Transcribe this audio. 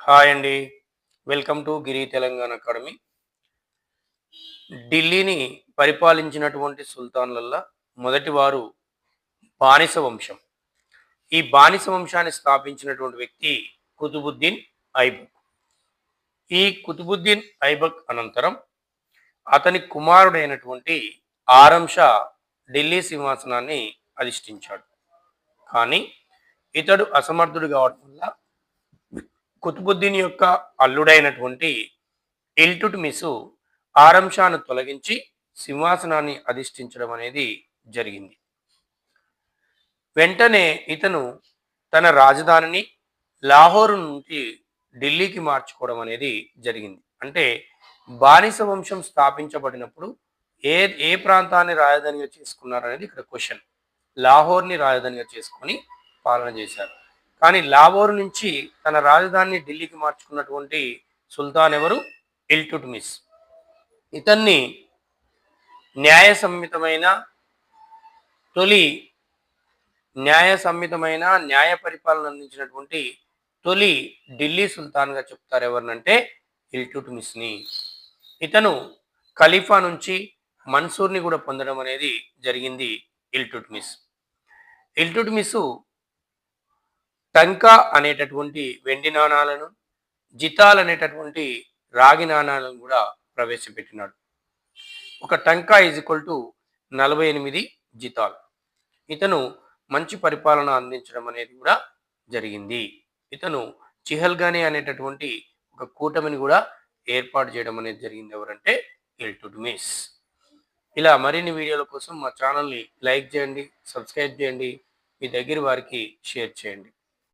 Hi అండి. Welcome to Giri Telangana academy. ఢిల్లీని పరిపాలించినటువంటి సుల్తాన్‌లల్లా మొదటివారు బానిస వంశం. ఈ బానిస వంశాన్ని స్థాపించినటువంటి వ్యక్తి కుతుబుద్దీన్ ఐబక్. ఈ కుతుబుద్దీన్ ఐబక్ అనంతరం అతని కుమారుడైనటువంటి ఆరం షా ఢిల్లీ సింహాసనాన్ని అధిష్ఠించాడు. కానీ ఇతడు అసమర్థుడు కావడం వల్ల కుతుబుద్దీన్ యొక్క అల్లుడైనటువంటి ఇల్టుట్మిసు ఆరం షాను తొలగించి సింహాసనాన్ని అధిష్ఠించడం అనేది జరిగింది. వెంటనే ఇతను తన రాజధానిని లాహోర్ నుంచి ఢిల్లీకి మార్చుకోవడం అనేది జరిగింది. అంటే బానిస వంశం స్థాపించబడినప్పుడు ఏ ఏ ప్రాంతాన్ని రాజధానిగా చేసుకున్నారనేది ఇక్కడ క్వశ్చన్. లాహోర్ని రాజధానిగా చేసుకొని పాలన చేశారు. కానీ లాహోర్ నుంచి తన రాజధానిని ఢిల్లీకి మార్చుకున్నటువంటి సుల్తాన్ ఎవరు? ఇల్టుట్మిస్. ఇతన్ని న్యాయ తొలి న్యాయ పరిపాలన అందించినటువంటి తొలి ఢిల్లీ సుల్తాన్గా చెప్తారు ఎవరినంటే ఇల్టుట్మిస్ని. ఇతను ఖలీఫా నుంచి మన్సూర్ని కూడా పొందడం అనేది జరిగింది. ఇల్టుట్మిస్ ఇల్టుట్మిసు టంకా అనేటటువంటి వెండి నాణాలను, జితాల్ అనేటటువంటి రాగి నాణాలను కూడా ప్రవేశపెట్టినాడు. ఒక టంకా ఈజ్ ఈక్వల్ టు 48 జితాల్. ఇతను మంచి పరిపాలన అందించడం అనేది కూడా జరిగింది. ఇతను చిహల్గానే అనేటటువంటి ఒక కూటమిని కూడా ఏర్పాటు చేయడం అనేది జరిగింది. ఎవరంటే ఇల్టుట్మిస్. ఇలా మరిన్ని వీడియోల కోసం మా ఛానల్ని లైక్ చేయండి, సబ్స్క్రైబ్ చేయండి, మీ దగ్గర వారికి షేర్ చేయండి.